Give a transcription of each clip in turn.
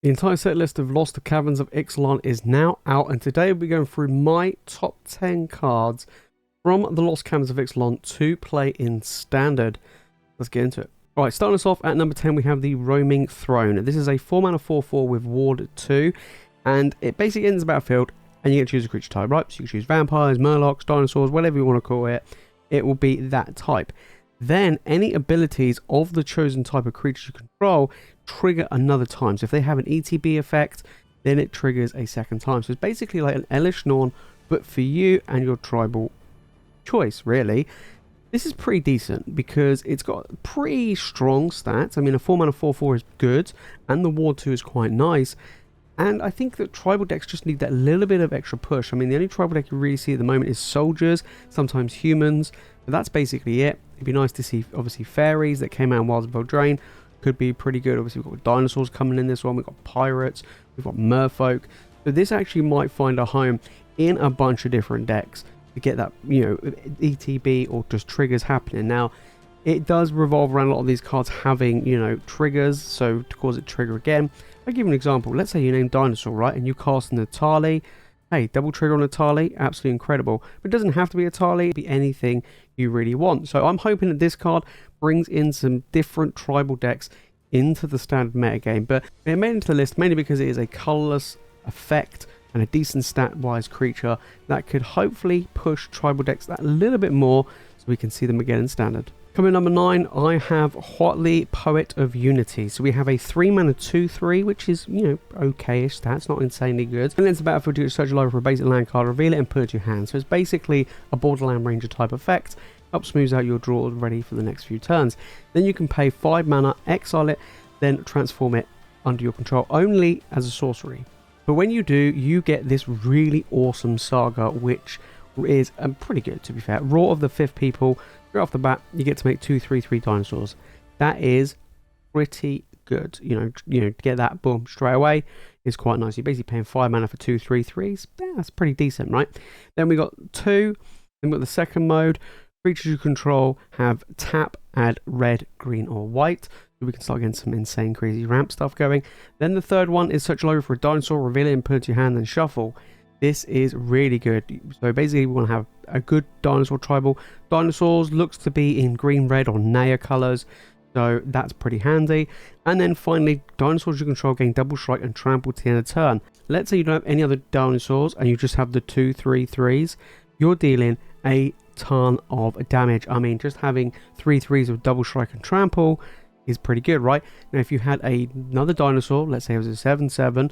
The entire set list of Lost Caverns of Ixalan is now out, and today we'll be going through my top 10 cards from the Lost Caverns of Ixalan to play in Standard. Let's get into it. Alright, starting us off at number 10, we have the Roaming Throne. This is a 4-mana 4/4 with Ward 2, and it basically ends the battlefield, and you get to choose a creature type, right? So you can choose vampires, murlocs, dinosaurs, whatever you want to call it. It will be that type. Then, any abilities of the chosen type of creature you control trigger another time. So if they have an ETB effect, then it triggers a second time. So it's basically like an Elish Norn, but for you and your tribal choice, really. This is pretty decent because it's got pretty strong stats. I mean, a 4-mana 4/4 is good, and the Ward 2 is quite nice. And I think that tribal decks just need that little bit of extra push. I mean, the only tribal deck you really see at the moment is soldiers, sometimes humans, but that's basically it. It'd be nice to see, obviously, fairies that came out in Wilds of Eldraine. Could be pretty good. Obviously, we've got dinosaurs coming in this one. We've got pirates. We've got merfolk. So this actually might find a home in a bunch of different decks to get that, you know, ETB or just triggers happening. Now, it does revolve around a lot of these cards having, you know, triggers. So to cause it trigger again, I'll give you an example. Let's say you name Dinosaur, right? And you cast Natali. Hey, double trigger on Natali. Absolutely incredible. But it doesn't have to be Natali. It can be anything you really want. So I'm hoping that this card brings in some different tribal decks into the standard metagame. But it made it into the list mainly because it is a colorless effect and a decent stat-wise creature that could hopefully push tribal decks that little bit more so we can see them again in standard. Coming number 9, I have Hotley, Poet of Unity. So we have a 3-mana 2/3, which is, you know, okay-ish stats, not insanely good. And then it's a battlefield, you search your library for a basic land card, reveal it, and put it to your hand. So it's basically a Borderland Ranger type effect. Helps smooth out your draw ready for the next few turns. Then you can pay 5 mana, exile it, then transform it under your control only as a sorcery. But when you do, you get this really awesome saga, which is pretty good, to be fair. Roar of the Fifth People. Straight off the bat, you get to make 2/3/3 dinosaurs. That is pretty good. You know, to get that boom straight away is quite nice. You're basically paying 5 mana for 2/3/3s. Yeah, that's pretty decent, right? Then we got 2. Then we got the second mode. Creatures you control have tap, add red, green, or white. So we can start getting some insane, crazy ramp stuff going. Then the third one is search library for a dinosaur, reveal it, and put it to your hand, then shuffle. This is really good. So basically we want to have a good dinosaur tribal. Dinosaurs looks to be in green, red, or Naya colors. So that's pretty handy. And then finally, dinosaurs you control gain double strike and trample to the end of turn. Let's say you don't have any other dinosaurs and you just have the 2/3/3s. You're dealing a ton of damage. I mean, just having 3/3s with double strike and trample is pretty good, right? Now, if you had another dinosaur, let's say it was a 7/7,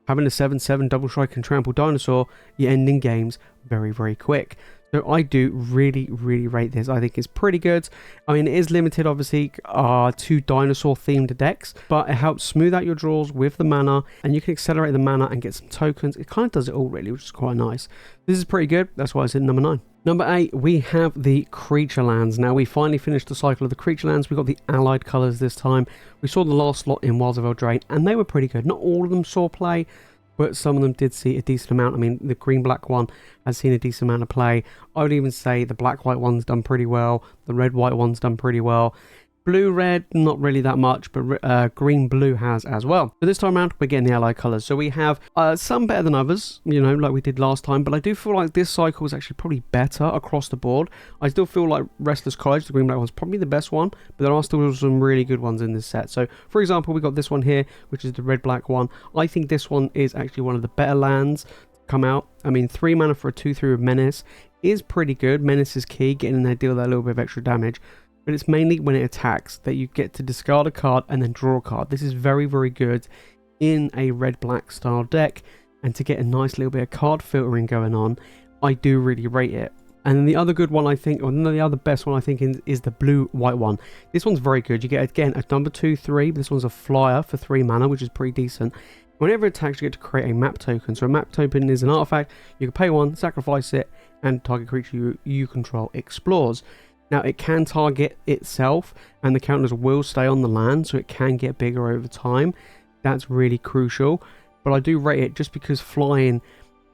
having a 7/7 double strike and trample dinosaur, you're ending games very, very quick. So I do really, really rate this. I think it's pretty good. I mean, it is limited, obviously, to dinosaur-themed decks, but it helps smooth out your draws with the mana, and you can accelerate the mana and get some tokens. It kind of does it all, really, which is quite nice. This is pretty good. That's why it's in number 9. Number 8, we have the Creature Lands. Now, we finally finished the cycle of the Creature Lands. We got the allied colours this time. We saw the last lot in Wilds of Eldraine, and they were pretty good. Not all of them saw play, but some of them did see a decent amount. I mean, the green-black one has seen a decent amount of play. I would even say the black-white one's done pretty well. The red-white one's done pretty well. Blue-red, not really that much, but green-blue has as well. So this time around, we're getting the allied colours. So we have some better than others, you know, like we did last time, but I do feel like this cycle is actually probably better across the board. I still feel like Restless College, the green-black one's probably the best one, but there are still some really good ones in this set. So, for example, we got this one here, which is the red-black one. I think this one is actually one of the better lands to come out. I mean, 3 mana for a 2/3 with Menace is pretty good. Menace is key, getting in there, deal that little bit of extra damage. But it's mainly when it attacks that you get to discard a card and then draw a card. This is very, very good in a red-black style deck. And to get a nice little bit of card filtering going on, I do really rate it. And then the other good one, I think, or the other best one, I think, is the blue-white one. This one's very good. You get, again, a number 2/3. This one's a flyer for 3 mana, which is pretty decent. Whenever it attacks, you get to create a map token. So a map token is an artifact. You can pay 1, sacrifice it, and target creature you control explores. Now, it can target itself, and the counters will stay on the land, so it can get bigger over time. That's really crucial. But I do rate it just because flying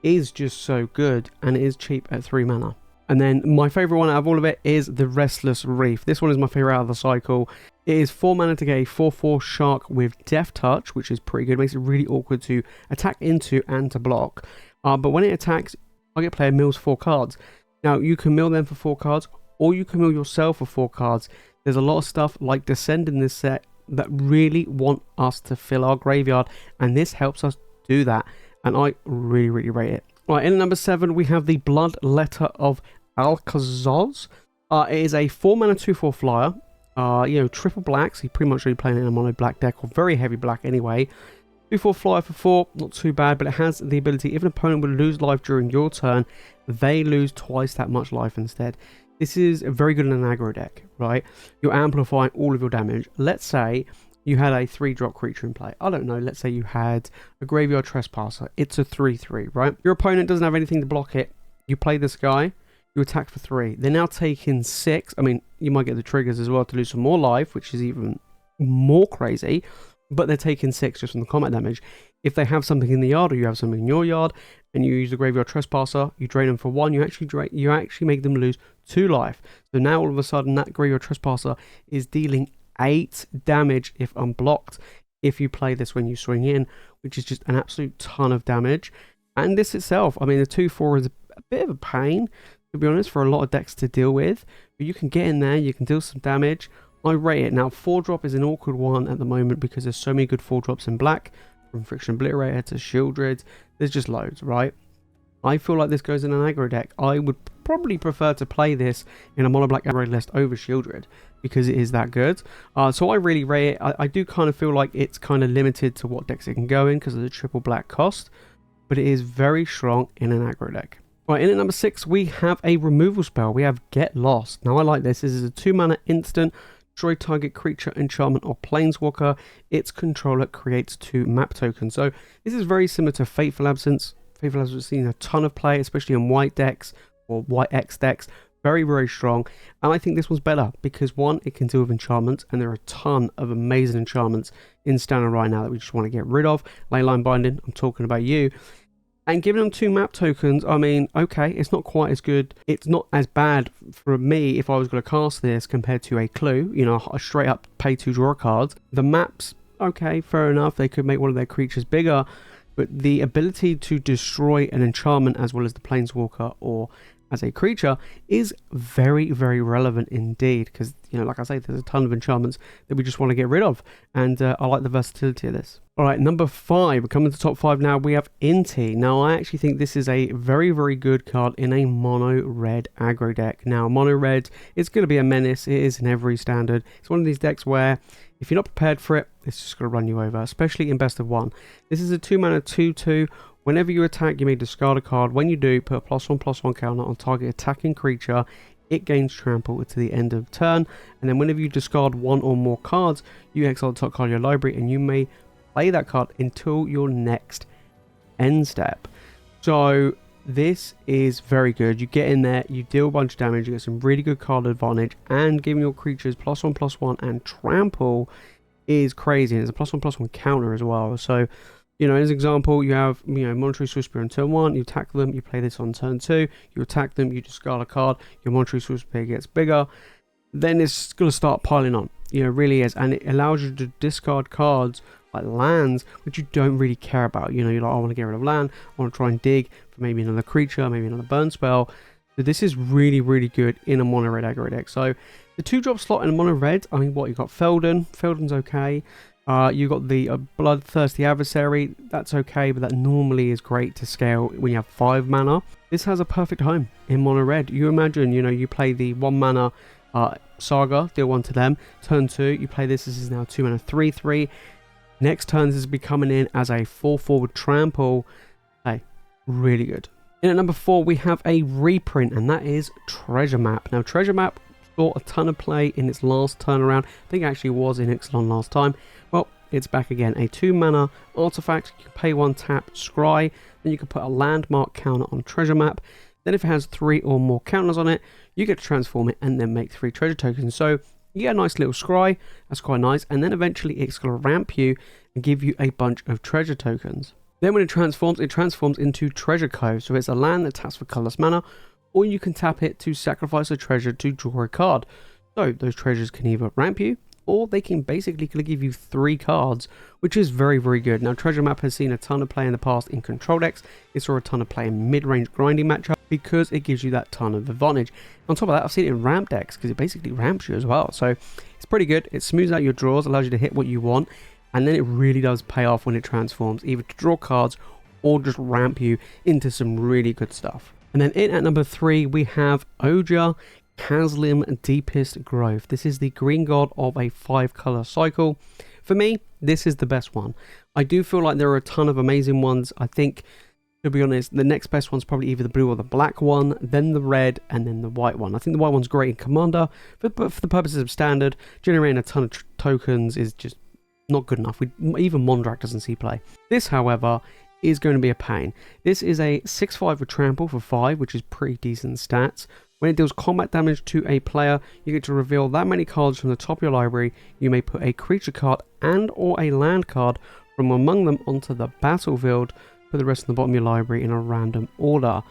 is just so good, and it is cheap at 3 mana. And then my favourite one out of all of it is the Restless Reef. This one is my favourite out of the cycle. It is 4 mana to get a 4/4 shark with Death Touch, which is pretty good. It makes it really awkward to attack into and to block. But when it attacks, target player mills 4 cards. Now, you can mill them for 4 cards, or you can mill yourself for 4 cards. There's a lot of stuff like Descend in this set that really want us to fill our graveyard, and this helps us do that. And I really, really rate it. Right, in at number 7, we have the Bloodletter of Alazo. It is a 4 mana 2/4 flyer. Triple black, so you're pretty much really playing it in a mono black deck, or very heavy black anyway. 2/4 flyer for 4, not too bad, but it has the ability, if an opponent would lose life during your turn, they lose twice that much life instead. This is very good in an aggro deck, right? You're amplifying all of your damage. Let's say you had a 3-drop creature in play. I don't know, let's say you had a Graveyard Trespasser. It's a 3/3, right? Your opponent doesn't have anything to block it. You play this guy, you attack for 3. They're now taking 6. I mean, you might get the triggers as well to lose some more life, which is even more crazy. But they're taking 6 just from the combat damage. If they have something in the yard, or you have something in your yard, and you use the Graveyard Trespasser, you drain them for 1, you actually make them lose 2 life. So now all of a sudden that Graveyard Trespasser is dealing 8 damage if unblocked, if you play this when you swing in, which is just an absolute ton of damage. And this itself, I mean, the 2/4 is a bit of a pain, to be honest, for a lot of decks to deal with, but you can get in there, you can deal some damage. I rate it. Now, 4-drop is an awkward one at the moment because there's so many good 4-drops in black, from Friction Obliterator to Shieldred. There's just loads, right? I feel like this goes in an aggro deck. I would probably prefer to play this in a mono black aggro list over Shieldred because it is that good. So I really rate it. I do kind of feel like it's kind of limited to what decks it can go in because of the triple black cost, but it is very strong in an aggro deck. Right, in at number 6, we have a removal spell. We have Get Lost. Now, I like this. This is a 2 mana instant. Destroy target creature, enchantment, or planeswalker. Its controller creates 2 map tokens. So this is very similar to Fateful Absence. Fateful Absence has seen a ton of play, especially on white decks or white X decks. Very, very strong. And I think this one's better because, 1, it can deal with enchantments, and there are a ton of amazing enchantments in Standard right now that we just want to get rid of. Leyline Binding, I'm talking about you. And giving them 2 map tokens, I mean, okay, it's not quite as good. It's not as bad for me if I was going to cast this compared to a Clue, you know, a straight up pay 2 draw cards. The maps, okay, fair enough. They could make one of their creatures bigger, but the ability to destroy an enchantment as well as the planeswalker or as a creature is very, very relevant indeed. Because, you know, like I say, there's a ton of enchantments that we just want to get rid of. And I like the versatility of this. All right, number 5, we're coming to the top 5 now. We have Inti. Now, I actually think this is a very, very good card in a mono red aggro deck. Now, mono red, it's going to be a menace. It is in every standard. It's one of these decks where if you're not prepared for it, it's just going to run you over, especially in best of 1. This is a 2 mana 2/2. Whenever you attack, you may discard a card. When you do, put a +1/+1 counter on target attacking creature. It gains trample to the end of turn. And then whenever you discard 1 or more cards, you exile the top card of your library, and you may play that card until your next end step. So this is very good. You get in there, you deal a bunch of damage, you get some really good card advantage, and giving your creatures +1/+1 and trample is crazy. And it's a +1/+1 counter as well. So, you know, as an example, you have, you know, Monetary Swiftspear on turn 1, you attack them, you play this on turn 2, you attack them, you discard a card, your Monetary Swiftspear gets bigger, then it's going to start piling on. You know, it really is. And it allows you to discard cards like lands, which you don't really care about. You know, you're like, I want to get rid of land, I want to try and dig for maybe another creature, maybe another burn spell. So this is really, really good in a mono red aggro deck. So the 2-drop slot in a mono red, I mean, what, you got Felden. Felden's okay. You got the Bloodthirsty Adversary. That's okay, but that normally is great to scale when you have 5 mana. This has a perfect home in mono red. You imagine, you know, you play the 1 mana Saga, deal 1 to them. Turn 2, you play this. This is now 2 mana 3/3. Next turn, this is be coming in as a 4/4 trample. Hey, really good. In at number 4, we have a reprint, and that is Treasure Map. Now, Treasure Map saw a ton of play in its last turnaround. I think it actually was in Ixalan last time. Well, it's back again. A 2 mana artifact. You can pay 1 tap, scry. Then you can put a landmark counter on Treasure Map. Then if it has 3 or more counters on it, you get to transform it and then make 3 treasure tokens. So you get a nice little scry. That's quite nice. And then eventually it's going to ramp you and give you a bunch of treasure tokens. Then when it transforms into Treasure Cove. So it's a land that taps for colorless mana. or you can tap it to sacrifice a treasure to draw a card. So those treasures can either ramp you, or they can basically give you 3 cards, which is very, very good. Now, Treasure Map has seen a ton of play in the past in control decks. It saw a ton of play in mid-range grinding matchup because it gives you that ton of advantage. On top of that, I've seen it in ramp decks because it basically ramps you as well. So it's pretty good. It smooths out your draws, allows you to hit what you want, and then it really does pay off when it transforms, either to draw cards or just ramp you into some really good stuff. And then in at number 3, we have Ojacasim Deepest Growth. This is the green god of a 5-color cycle. For me, this is the best one. I do feel like there are a ton of amazing ones. I think, to be honest, the next best one's probably either the blue or the black one, then the red, and then the white one. I think the white one's great in Commander, but for the purposes of Standard, generating a ton of tokens is just not good enough. Even Mondrak doesn't see play. This, however, is going to be a pain. This is a 6/5 with trample for 5, which is pretty decent stats. When it deals combat damage to a player, you get to reveal that many cards from the top of your library. You may put a creature card and or a land card from among them onto the battlefield. Put the rest of the bottom of your library in a random order.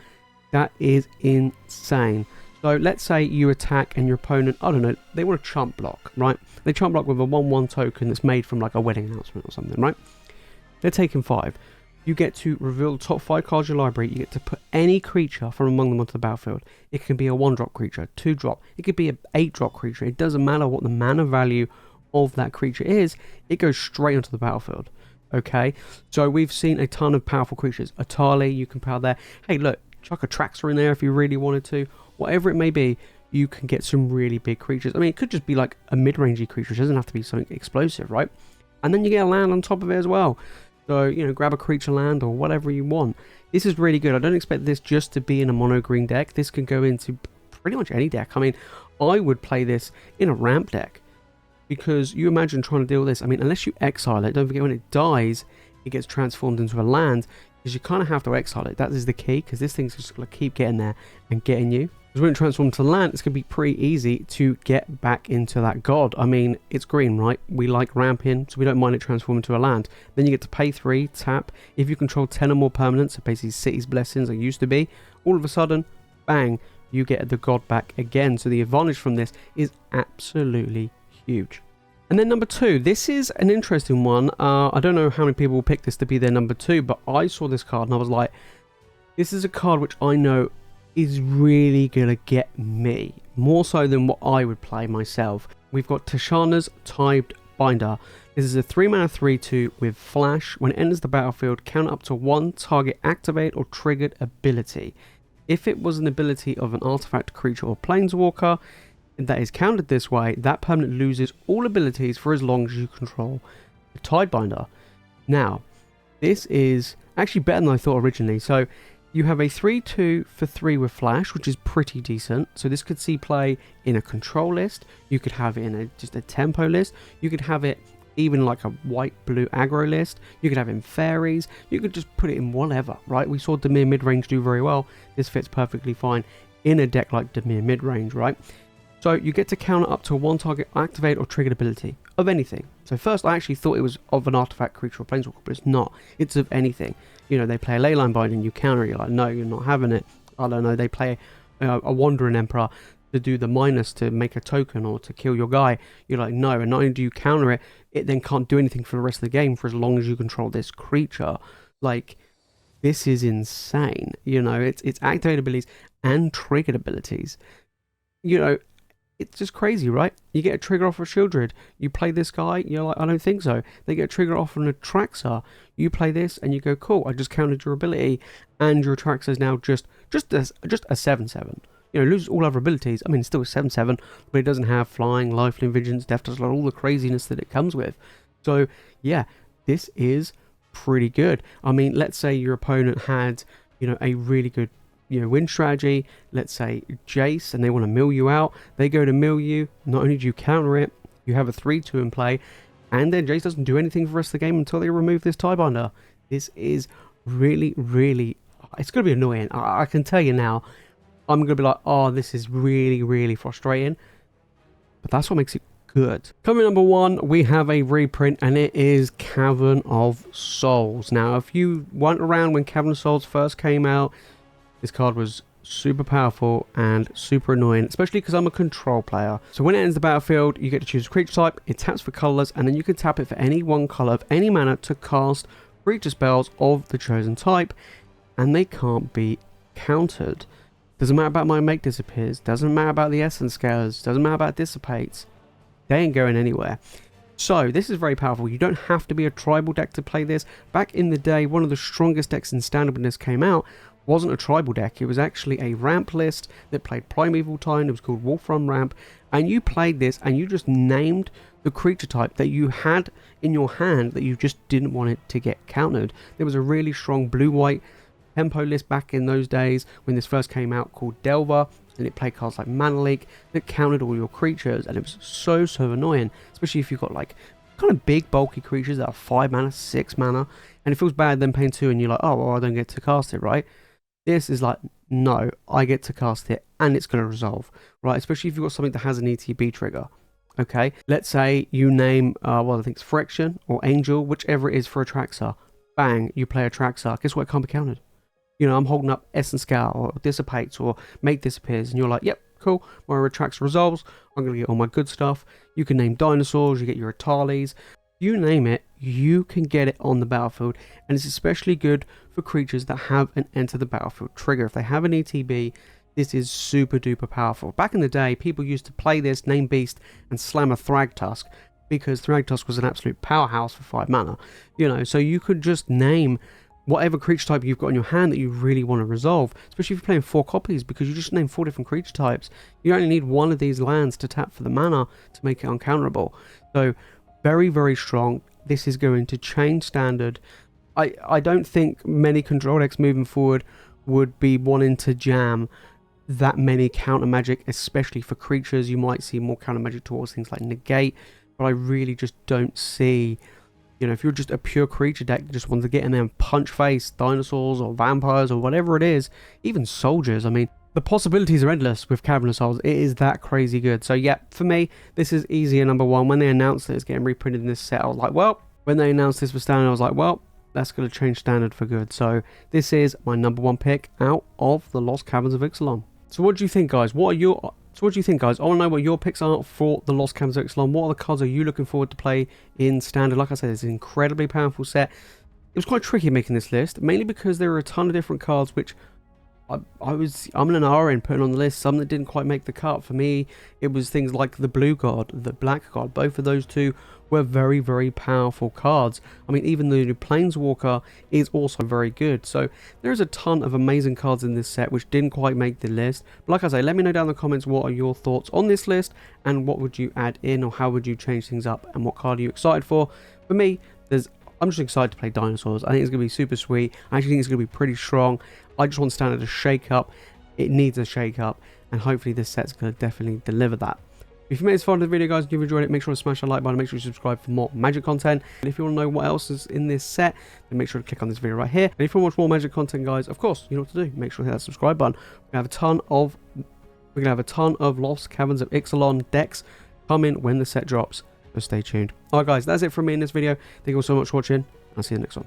That is insane. So let's say you attack and your opponent, I don't know, they want to chump block, right? They chump block with a 1/1 token that's made from like a wedding announcement or something, right? They're taking 5. You get to reveal the top 5 cards of your library. You get to put any creature from among them onto the battlefield. It can be a 1-drop creature, 2-drop. It could be an 8-drop creature. It doesn't matter what the mana value of that creature is. It goes straight onto the battlefield. Okay, so we've seen a ton of powerful creatures. Atali, you can power there. Hey, look, chuck a Traxxer in there if you really wanted to. Whatever it may be, you can get some really big creatures. I mean, it could just be like a mid-rangey creature. It doesn't have to be something explosive, right? And then you get a land on top of it as well. So, you know, grab a creature land or whatever you want. This is really good. I don't expect this just to be in a mono green deck. This can go into pretty much any deck. I mean, I would play this in a ramp deck because you imagine trying to deal with this. I mean, unless you exile it, don't forget when it dies, it gets transformed into a land because you kind of have to exile it. That is the key because this thing's just going to keep getting there and getting you. Because when it transforms to land, it's going to be pretty easy to get back into that god. I mean, it's green, right? We like ramping, so we don't mind it transforming to a land. Then you get to pay 3, tap. If you control 10 or more permanents, so basically City's Blessings like used to be, all of a sudden, bang, you get the god back again. So the advantage from this is absolutely huge. And then number 2, this is an interesting one. I don't know how many people will pick this to be their number 2, but I saw this card and I was like, this is a card which I know is really gonna get me more so than what I would play myself. We've got Tishana's Tidebinder. This is a 3-mana 3/2 with flash. When it enters the battlefield, count up to 1 target activate or triggered ability. If it was an ability of an artifact, creature or planeswalker that is countered this way, that permanent loses all abilities for as long as you control the Tidebinder. Now, this is actually better than I thought originally. So you have a 3/2 for 3 with flash, which is pretty decent. So this could see play in a control list. You could have it in just a tempo list. You could have it even like a white-blue aggro list. You could have it in fairies. You could just put it in whatever, right? We saw Dimir midrange do very well. This fits perfectly fine in a deck like Dimir midrange, right? So you get to counter up to 1 target activate or triggered ability of anything. So first I actually thought it was of an artifact, creature or planeswalker, but it's not. It's of anything. You know, they play a Leyline Binding, you counter it, you're like, no, you're not having it. I don't know, they play a Wandering Emperor to do the minus to make a token or to kill your guy. You're like, no, and not only do you counter it, it then can't do anything for the rest of the game for as long as you control this creature. Like, this is insane. You know, it's activated abilities and triggered abilities. You know, it's just crazy, right? You get a trigger off of Shieldred. You play this guy, you're like, I don't think so. They get a trigger off on a Traxxer. You play this and you go, cool, I just countered your ability, and your Traxxer is now just a 7/7. You know, loses all other abilities. I mean, it's still a 7/7, but it doesn't have flying, lifelink, vengeance, death touch, all the craziness that it comes with. So yeah, this is pretty good. I mean, let's say your opponent had, you know, a really good, you know, win strategy. Let's say Jace, and they want to mill you out. They go to mill you. Not only do you counter it, you have a 3/2 in play, and then Jace doesn't do anything for the rest of the game until they remove this Tidebinder. This is really, really, it's going to be annoying. I can tell you now. I'm going to be like, oh, this is really, really frustrating. But that's what makes it good. Coming number 1, we have a reprint, and it is Cavern of Souls. Now, if you weren't around when Cavern of Souls first came out, this card was super powerful and super annoying, especially because I'm a control player. So when it ends the battlefield, you get to choose a creature type, it taps for colors, and then you can tap it for any one color of any mana to cast creature spells of the chosen type, and they can't be countered. Doesn't matter about my make disappears, doesn't matter about the essence scales, doesn't matter about dissipates. They ain't going anywhere. So this is very powerful. You don't have to be a tribal deck to play this. Back in the day, one of the strongest decks in Standard when this came out wasn't a tribal deck. It was actually a ramp list that played Primeval Time. It was called Wolfrun Ramp, and you played this and you just named the creature type that you had in your hand that you just didn't want it to get countered. There was a really strong blue-white tempo list back in those days when this first came out called Delver, and it played cards like Mana Leak that countered all your creatures, and it was so annoying, especially if you've got like kind of big bulky creatures that are 5 mana, 6 mana, and it feels bad then paying 2 and you're like, oh well, I don't get to cast it, right? This is like, no, I get to cast it and it's going to resolve, right? Especially if you've got something that has an ETB trigger. Okay, let's say you name, well, I think it's Friction or Angel, whichever it is for Atraxa. Bang, you play Atraxa. Guess what? It can't be countered. You know, I'm holding up Essence Scour or Dissipates or Make Disappears, and you're like, yep, cool, my Atraxa resolves. I'm going to get all my good stuff. You can name dinosaurs, you get your Atalis. You name it, you can get it on the battlefield, and it's especially good for creatures that have an enter the battlefield trigger. If they have an ETB, this is super duper powerful. Back in the day, people used to play this, name Beast, and slam a Thragtusk, because Thragtusk was an absolute powerhouse for 5 mana. You know, so you could just name whatever creature type you've got in your hand that you really want to resolve, especially if you're playing 4 copies, because you just named 4 different creature types. You only need one of these lands to tap for the mana to make it uncounterable. So very, very strong. This is going to change Standard. I don't think many control decks moving forward would be wanting to jam that many counter magic, especially for creatures. You might see more counter magic towards things like Negate, but I really just don't see, you know, if you're just a pure creature deck that just wants to get in there and punch face dinosaurs or vampires or whatever it is, even soldiers, I mean, the possibilities are endless with Cavern of Souls. It is that crazy good. So yeah, for me, this is easier number 1. When they announced that it's getting reprinted in this set, I was like, well, when they announced this for Standard, I was like, well, that's going to change Standard for good. So this is my number 1 pick out of the Lost Caverns of Ixalan. So what do you think, guys? What do you think, guys? I want to know what your picks are for the Lost Caverns of Ixalan. What other cards are you looking forward to play in Standard? Like I said, it's an incredibly powerful set. It was quite tricky making this list, mainly because there are a ton of different cards which I'm in an R in putting on the list. Some that didn't quite make the cut. For me, it was things like the Blue God, the Black God. Both of those two were very, very powerful cards. I mean, even the Planeswalker is also very good. So there's a ton of amazing cards in this set which didn't quite make the list. But like I say, let me know down in the comments what are your thoughts on this list, and what would you add in, or how would you change things up, and what card are you excited for? For me, I'm just excited to play dinosaurs. I think it's going to be super sweet. I actually think it's going to be pretty strong. I just want Standard to shake up. It needs a shake up, and hopefully this set's going to definitely deliver that. If you made this far into the video, guys, and you've enjoyed it, make sure to smash that like button, make sure you subscribe for more Magic content. And if you want to know what else is in this set, then make sure to click on this video right here. And if you want to watch more Magic content, guys, of course, you know what to do. Make sure to hit that subscribe button. We're going to have a ton of Lost Caverns of Ixalan decks coming when the set drops. So stay tuned. Alright guys, that's it from me in this video. Thank you all so much for watching. I'll see you in the next one.